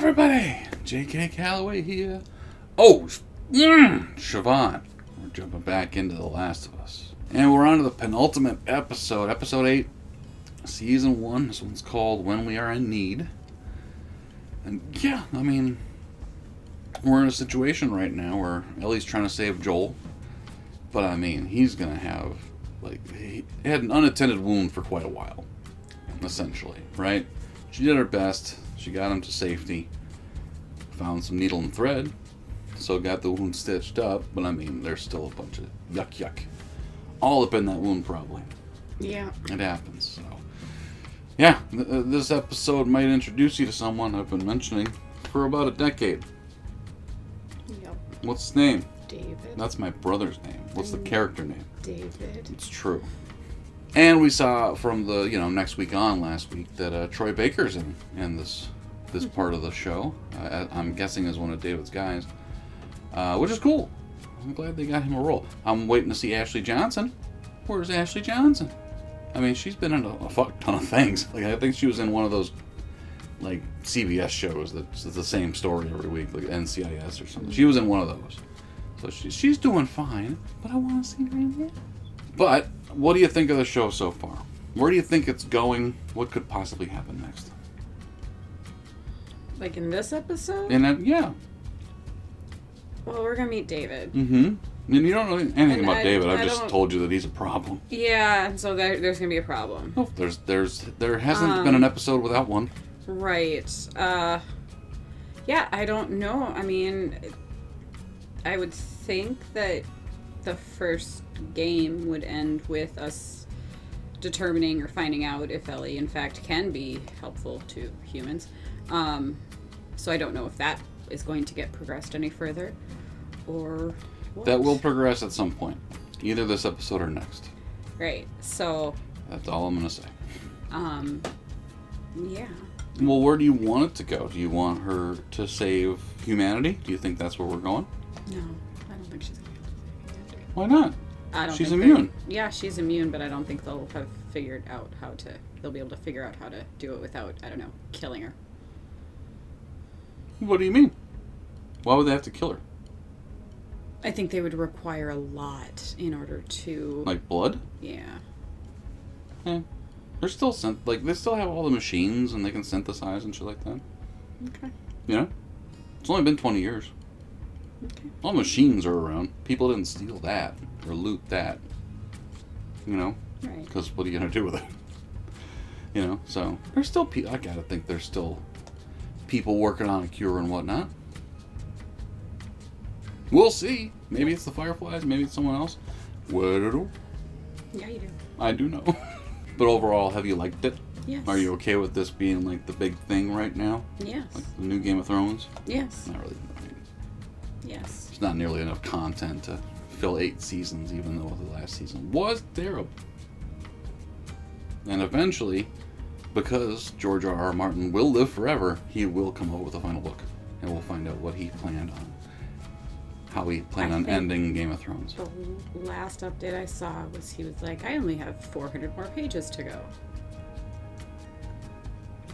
everybody! J.K. Calloway here. Oh, Siobhan. We're jumping back into The Last of Us. And we're on to the penultimate episode, episode 8, season 1. This one's called When We Are in Need. And yeah, I mean, we're in a situation right now where Ellie's trying to save Joel. But I mean, he's going to have, he had an unattended wound for quite a while, essentially, right? She did her best. She got him to safety. Found some needle and thread. So got the wound stitched up. But I mean, there's still a bunch of yuck. All up in that wound, probably. Yeah. It happens, so. Yeah, this episode might introduce you to someone I've been mentioning for about a decade. Yep. What's his name? David. That's my brother's name. What's the character name? David. It's true. And we saw from the, next week on last week that Troy Baker's in this part of the show. I'm guessing as one of David's guys, which is cool. I'm glad they got him a role. I'm waiting to see Ashley Johnson. Where's Ashley Johnson? I mean, she's been in a fuck ton of things. I think she was in one of those, CBS shows that's the same story every week, like NCIS or something. She was in one of those. So she's doing fine, but I want to see her in there. But, what do you think of the show so far? Where do you think it's going? What could possibly happen next? Like in this episode? Yeah. Well, we're going to meet David. Mm-hmm. And you don't know anything about David. I've just told you that he's a problem. Yeah, and so there's going to be a problem. Oh, there hasn't been an episode without one. Right. Yeah, I don't know. I mean, I would think that the first game would end with us determining or finding out if Ellie, in fact, can be helpful to humans. So I don't know if that is going to get progressed any further, or what? That will progress at some point, either this episode or next. Right. So that's all I'm gonna say. Yeah. Well, where do you want it to go? Do you want her to save humanity? Do you think that's where we're going? No, I don't think she's going to save humanity. Why not? I don't. She's immune. Yeah, she's immune, but I don't think they'll have figured out how to. They'll be able to figure out how to do it without, I don't know, killing her. What do you mean? Why would they have to kill her? I think they would require a lot in order to... Like blood? Yeah. They're still they still have all the machines and they can synthesize and shit like that. Okay. It's only been 20 years. Okay. All machines are around. People didn't steal that or loot that. Right. Because what are you going to do with it? So there's still I gotta think there's still people working on a cure and whatnot. We'll see. Maybe it's the Fireflies. Maybe it's someone else. What do you know? Yeah, you do. I do know. But overall, have you liked it? Yes. Are you okay with this being the big thing right now? Yes. Like the new Game of Thrones? Yes. Not really. Yes. There's not nearly enough content to fill 8 seasons, even though the last season was terrible. And eventually, because George R.R. Martin will live forever, he will come up with a final book. And we'll find out what he planned on. How he planned on ending Game of Thrones. The last update I saw was he was like, I only have 400 more pages to go.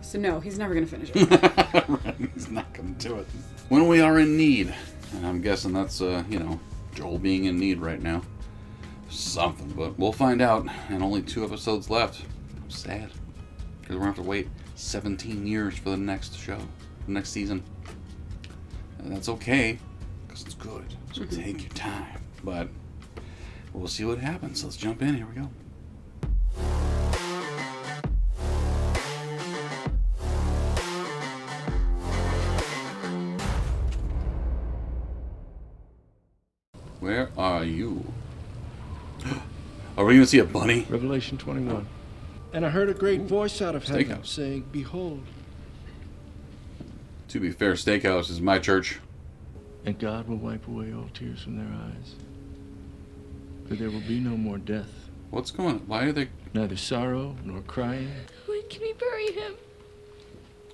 So no, he's never going to finish it. Right, he's not going to do it. When we are in need. And I'm guessing that's, Joel being in need right now. Something, but we'll find out. And only 2 episodes left. I'm sad. Because we're going to have to wait 17 years for the next show. The next season. And that's okay. Because it's good. So take your time. But we'll see what happens. Let's jump in. Here we go. Where are you? Are we going to see a bunny? Revelation 21. And I heard a great voice out of heaven Steakhouse. saying, Behold. To be fair, Steakhouse is my church. And God will wipe away all tears from their eyes. For there will be no more death. What's going on? Why are they... Neither sorrow nor crying. When can we bury him?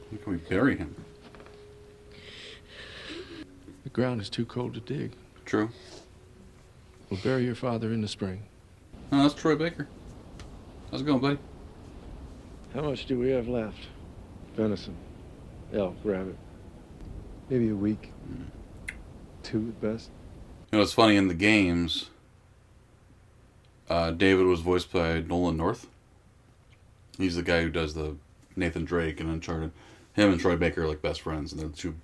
When can we bury him? The ground is too cold to dig. True. We'll bury your father in the spring. Oh, that's Troy Baker. How's it going, buddy? How much do we have left? Venison, elk, rabbit. Maybe a week. 2 at best. You know, it's funny, in the games, David was voiced by Nolan North. He's the guy who does the Nathan Drake and Uncharted. Him and Troy Baker are like best friends, and they're the 2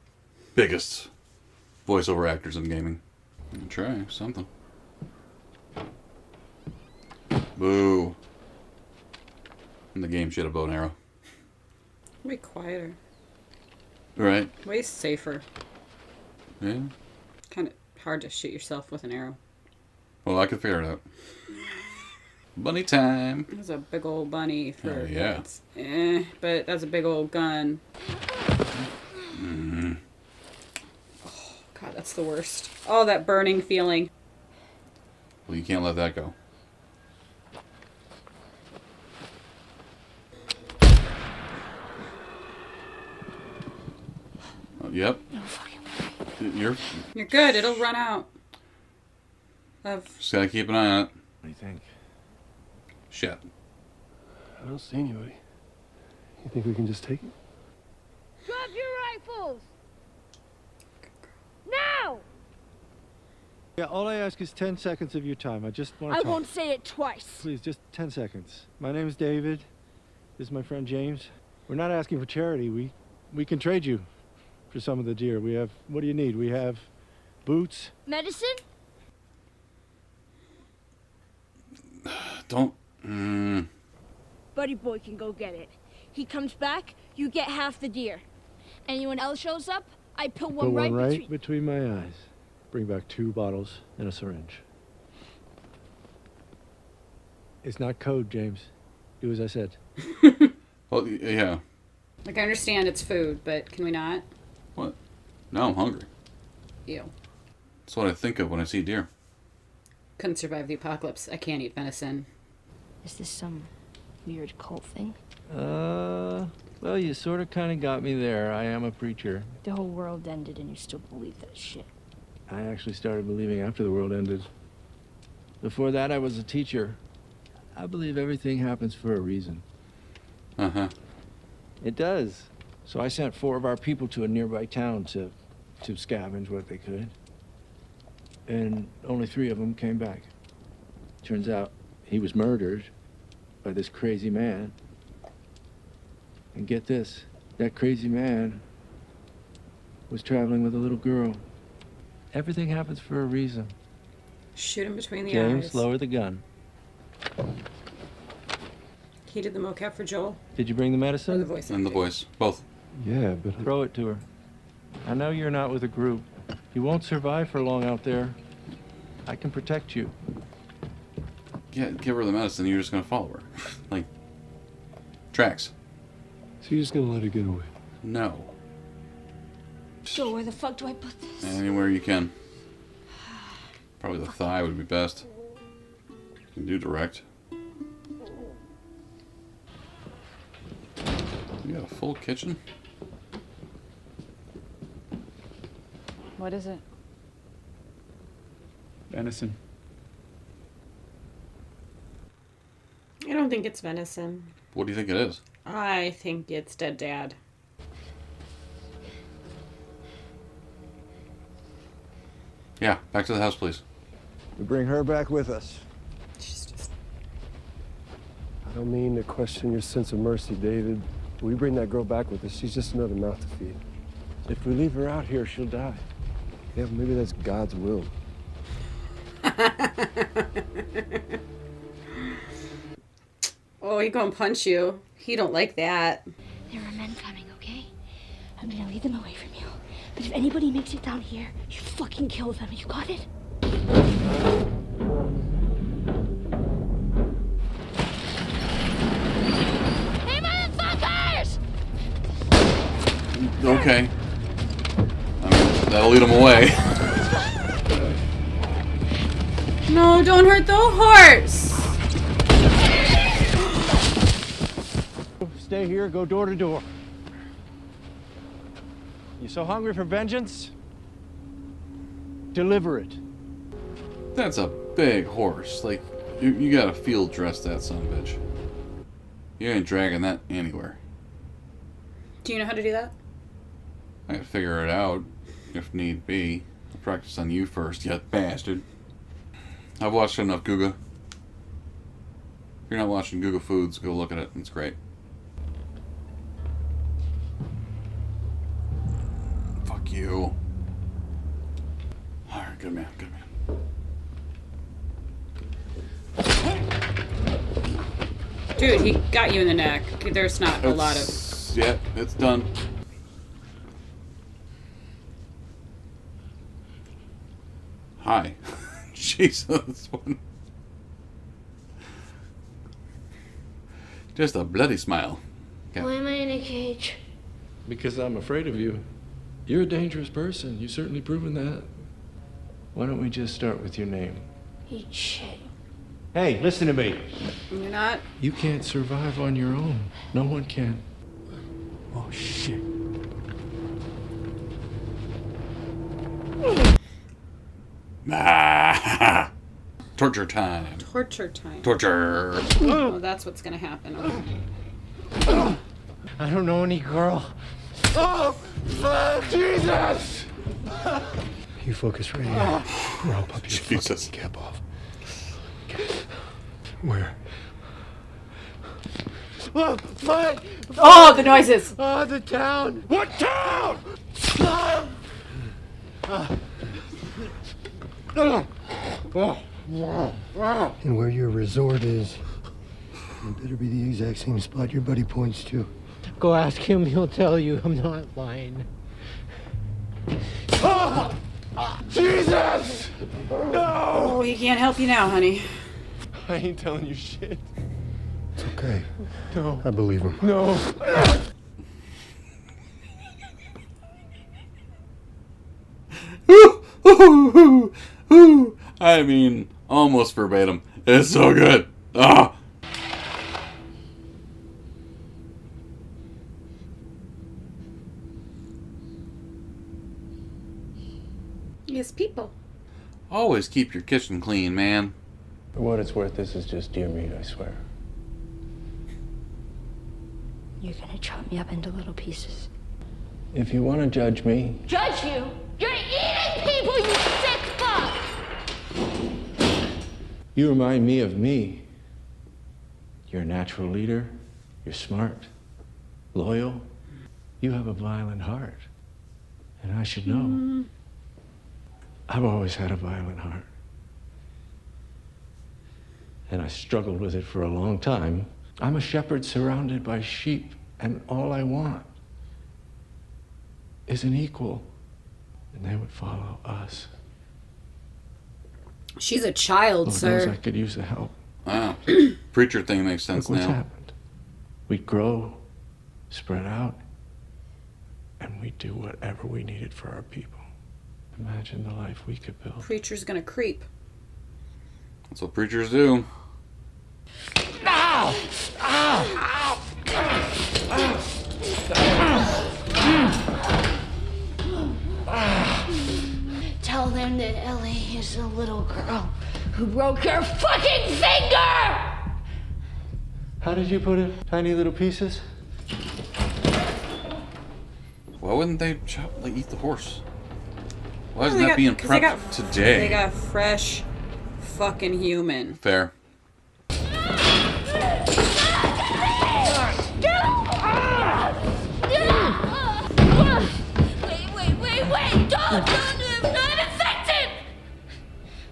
biggest voiceover actors in gaming. Try something. Boo. In the game, she had a bow and arrow. Way quieter. Right? Way safer. Yeah. Kind of hard to shoot yourself with an arrow. Well, I could figure it out. Bunny time. That's a big old bunny for yeah. But that's a big old gun. Mm-hmm. Oh, God, that's the worst. Oh, that burning feeling. Well, you can't let that go. Yep. You're good. It'll run out. Just gotta keep an eye on it. What do you think? Shit. I don't see anybody. You think we can just take it? Drop your rifles! Now! Yeah, all I ask is 10 seconds of your time. I just want to I talk. won't say it twice. Please, just 10 seconds. My name's David. This is my friend James. We're not asking for charity. We can trade you for some of the deer. We have, what do you need? We have boots. Medicine? Don't. Buddy boy can go get it. He comes back, you get half the deer. Anyone else shows up, I put one right between my eyes. Bring back 2 bottles and a syringe. It's not code, James. Do as I said. Well, yeah. Like, I understand it's food, but can we not? What? No, I'm hungry. Ew. That's what I think of when I see deer. Couldn't survive the apocalypse. I can't eat venison. Is this some weird cult thing? Well, you sort of kind of got me there. I am a preacher. The whole world ended and you still believe that shit. I actually started believing after the world ended. Before that, I was a teacher. I believe everything happens for a reason. Uh-huh. It does. So I sent 4 of our people to a nearby town to scavenge what they could. And only 3 of them came back. Turns out he was murdered by this crazy man. And get this, that crazy man was traveling with a little girl. Everything happens for a reason. Shoot him between the James, eyes. lower the gun. He did the mocap for Joel. Did you bring the Or medicine? the voice And the acting. voice. Both. Yeah, but Throw it to her. I know you're not with a group. You won't survive for long out there. I can protect you. Yeah, give her the medicine, you're just gonna follow her. Like, tracks. so you're just gonna let her get away? No. So where the fuck do I put this? Anywhere you can. Probably the thigh would be best. You can do direct. You got a full kitchen? What is it? Venison. I don't think it's venison. What do you think it is? I think it's dead dad. Yeah, back to the house, please. We bring her back with us. She's just... I don't mean to question your sense of mercy, David. We bring that girl back with us. She's just another mouth to feed. If we leave her out here, she'll die. Yeah, maybe that's God's will. Oh, he gonna punch you. He don't like that. There are men coming, okay? I'm gonna lead them away from you. But if anybody makes it down here, you fucking kill them. You got it? Hey, motherfuckers! Okay. I mean, that'll lead them away. No, don't hurt the horse! Stay here, go door to door. You so hungry for vengeance? Deliver it. That's a big horse. Like, you gotta field dress that son of a bitch. You ain't dragging that anywhere. Do you know how to do that? I can figure it out if need be. I'll practice on you first, you bastard. I've watched enough Google. If you're not watching Google Foods, go look at it. It's great. Fuck you. Alright, good man, good man. Dude, he got you in the neck. There's not a lot of... Yeah, it's done. Hi. Jesus. Just a bloody smile. Okay. Why am I in a cage? Because I'm afraid of you. You're a dangerous person. You've certainly proven that. Why don't we just start with your name? Eat shit. Hey, listen to me. You're not... You can't survive on your own. No one can. Oh, shit. Ah! Torture time. Torture time. Torture. Oh, that's what's gonna happen. Okay. I don't know any girl. Oh, Jesus! You focus right here, or I'll pop your Jesus. fucking cap off. Where? Oh, fight! Oh, the noises! Oh, the town! What town? And where your resort is, it better be the exact same spot your buddy points to. Go ask him, he'll tell you. I'm not lying. Oh, Jesus! No! Oh, he can't help you now, honey. I ain't telling you shit. It's okay. No. I believe him. No. I mean, almost verbatim. It's so good. Ah. Yes, people. Always keep your kitchen clean, man. For what it's worth, this is just deer meat, I swear. You're gonna chop me up into little pieces. If you want to judge me, Judge you? You're eating people, you sick fuck! you remind me of me. You're a natural leader. You're smart. Loyal. You have a violent heart. And I should know. I've always had a violent heart. And I struggled with it for a long time. I'm a shepherd surrounded by sheep, and all I want is an equal. And they would follow us. She's a child, Lord sir. knows I could use the help. Wow. Preacher thing makes sense Look what's now. happened. We'd grow, spread out, and we'd do whatever we needed for our people. Imagine the life we could build. Preacher's gonna creep. That's what preachers do. Tell them that Ellie is a little girl who broke her fucking finger! How did you put it? Tiny little pieces? Why wouldn't they eat the horse? Why isn't They that got- being 'cause they got- prepped today? They got fresh fucking human. Fair. Wait! Don't! I'm infected!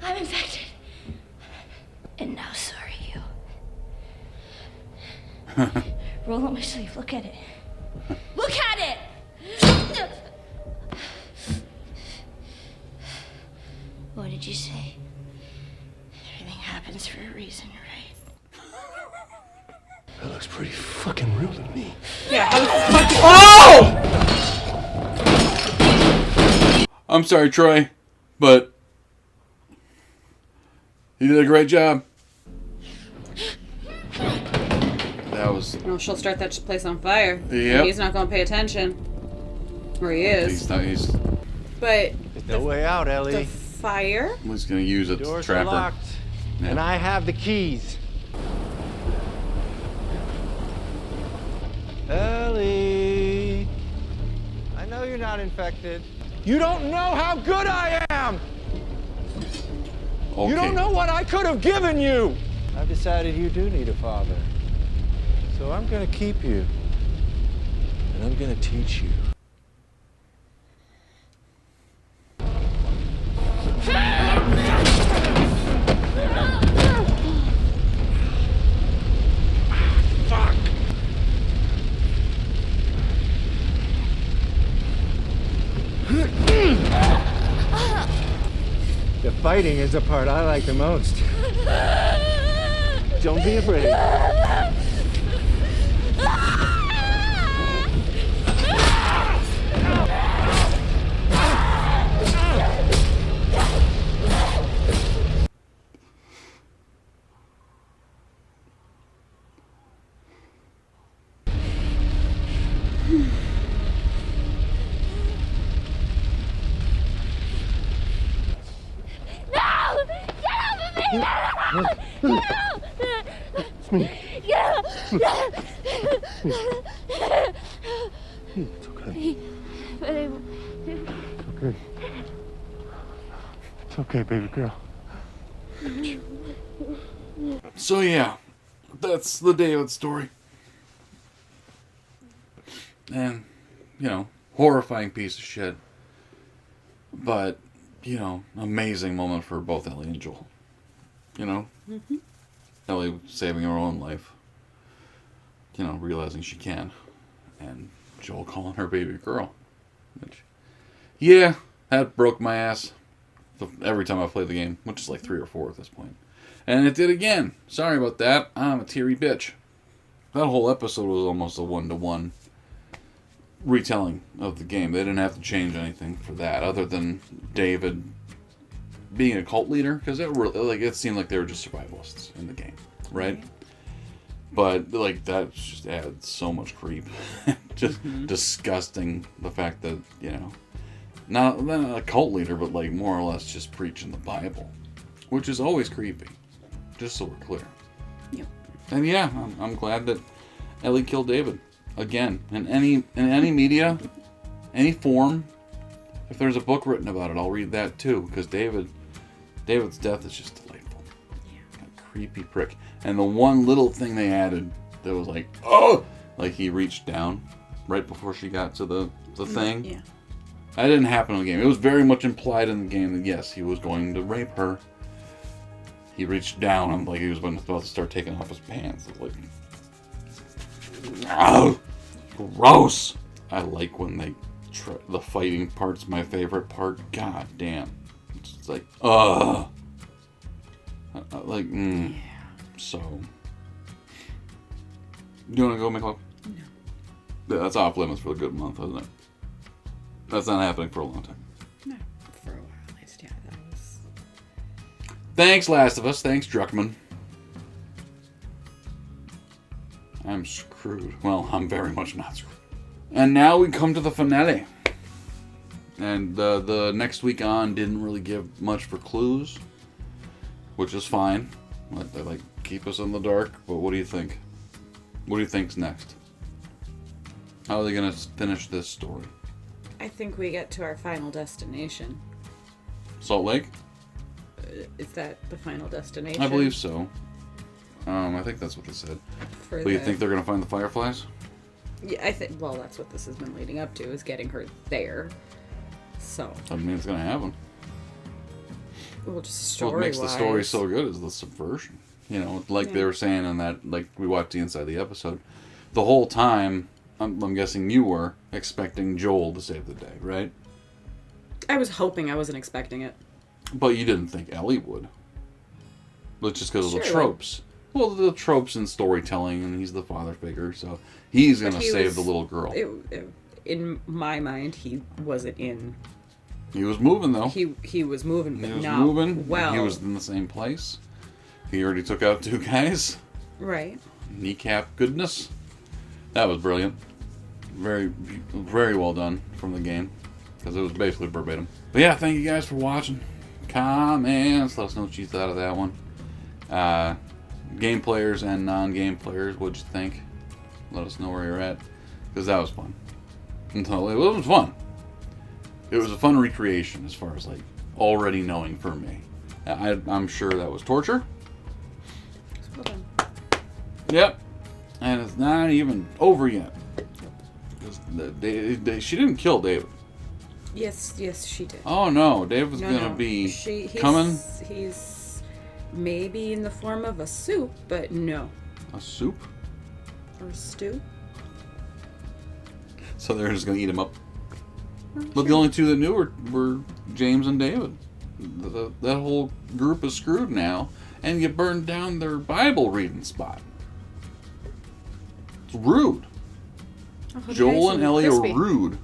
I'm infected. And now so are you. Roll up my sleeve. Look at it. Look at it! What did you say? Everything happens for a reason, right? That looks pretty fucking real to me. Yeah, how the fuck? Oh! I'm sorry, Troy, but you did a great job. That was... Well, she'll start that place on fire. Yep. He's not gonna pay attention. Or he is. He's But There's no way out, the Ellie. fire? going to use it to Doors trap are her. locked. Yeah. And I have the keys. Ellie! I know know you're not infected. You don't know how good I am! Okay. You don't know what I could have given you! I've decided you do need a father. So I'm gonna keep you. And I'm gonna teach you. Fuck! The fighting is the part I like the most. Don't be afraid. It's me. It's okay. It's okay. It's okay, baby girl. So yeah, that's the David story. And, you know, horrifying piece of shit. But, you know, amazing moment for both Ellie and Joel. You know? Mm-hmm. Ellie saving her own life. You know, realizing she can. And Joel calling her baby girl. Which, yeah, that broke my ass every time I play the game, which is like 3 or 4 at this point. And it did again. Sorry about that. I'm a teary bitch. That whole episode was almost a 1-to-1 retelling of the game. They didn't have to change anything for that, other than David being a cult leader, because it seemed like they were just survivalists in the game, right? But like that just adds so much creep, just disgusting. The fact that, you know, not a cult leader, but like more or less just preaching the Bible, which is always creepy. Just so we're clear. Yep. And yeah, I'm glad that Ellie killed David again in any media, any form. If there's a book written about it, I'll read that too, because David's death is just delightful. Yeah. A creepy prick. And the one little thing they added that was like, oh, like he reached down right before she got to the thing. Yeah. That didn't happen in the game. It was very much implied in the game that yes, he was going to rape her. He reached down and like he was about to start taking off his pants. It was like, oh, gross. I like when they the fighting part's my favorite part. God damn. It's like, like, So, you want to go make love? No. Yeah, that's off limits for a good month, isn't it? That's not happening for a long time. No, for a while at least, yeah. That was... Thanks, Last of Us. Thanks, Druckmann. I'm screwed. Well, I'm very much not screwed. And now we come to the finale. And the next week on didn't really give much for clues, which is fine. They like keep us in the dark. But what do you think? What do you think's next? How are they gonna finish this story? I think we get to our final destination. Salt Lake? Is that the final destination? I believe so. I think that's what they said. But you think they're gonna find the Fireflies? Yeah, I think. Well, that's what this has been leading up to, is getting her there. So. I mean, it's gonna happen. Well, just story-wise. What makes the story so good is the subversion. You know, like they were saying in that, like we watched the inside of the episode. The whole time, I'm guessing you were expecting Joel to save the day, right? I was hoping. I wasn't expecting it. But you didn't think Ellie would. But just because of the tropes. Well, the tropes in storytelling, and he's the father figure, so he's going to save the little girl. In my mind, he wasn't in... He was moving, though. He was moving, but he was not moving. well. He was in the same place. He already took out 2 guys. Right. Kneecap goodness. That was brilliant. Very, very well done from the game. Because it was basically verbatim. But yeah, thank you guys for watching. Comments. Let us know what you thought of that one. Game players and non-game players, what'd you think? Let us know where you're at. Because that was fun. It was fun. it was a fun recreation as far as like already knowing for me. I'm sure that was torture. Well done. Yep. And it's not even over yet. She didn't kill David. Yes, she did. Oh no, David's gonna be coming. He's maybe in the form of a soup, but no. A soup? Or a stew. So they're just gonna eat him up. Oh, But the only two that knew were James and David. That whole group is screwed now, and you burned down their Bible reading spot. It's rude. Oh, Joel and Ellie are rude.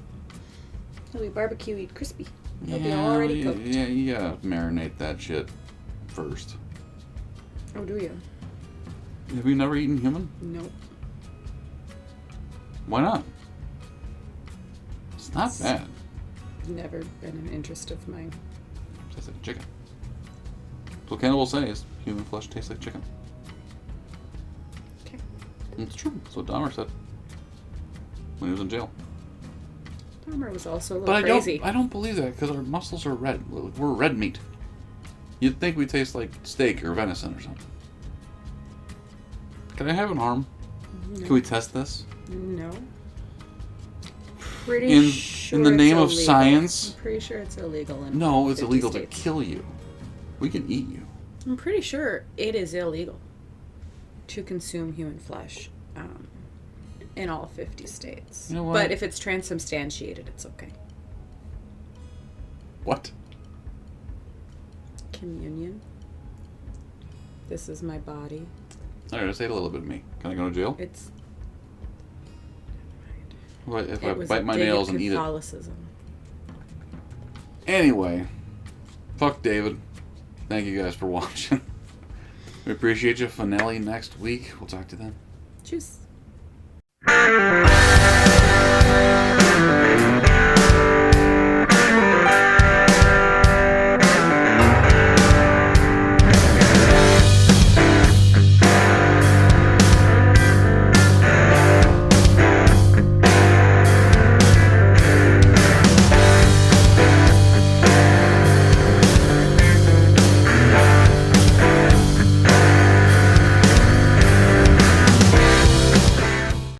He'll be barbecue-y crispy. He'll be already cooked. Yeah, you gotta marinate that shit first. Oh, do you? Have you never eaten human? Nope. Why not? It's not bad. Never been an interest of mine. Tastes like chicken. That's what cannibals say is human flesh tastes like chicken. Okay. It's true. That's what Dahmer said when he was in jail. Dahmer was also a little But crazy. I don't believe that because our muscles are red. We're red meat. You'd think we taste like steak or venison or something. Can I have an arm? No. Can we test this? No. Pretty sure in the name it's of illegal. science? I'm pretty sure it's illegal in No, it's 50 illegal states. to kill you. We can eat you. I'm pretty sure it is illegal to consume human flesh in all 50 states. You know what? But if it's transubstantiated, it's okay. What? Communion. This is my body. All right, just ate a little bit of me. Can I go to jail? It's. If I It was bite a my dig at nails and eat it. Catholicism. Anyway, fuck David. Thank you guys for watching. We appreciate you. Finale next week. We'll talk to you then. Tschüss.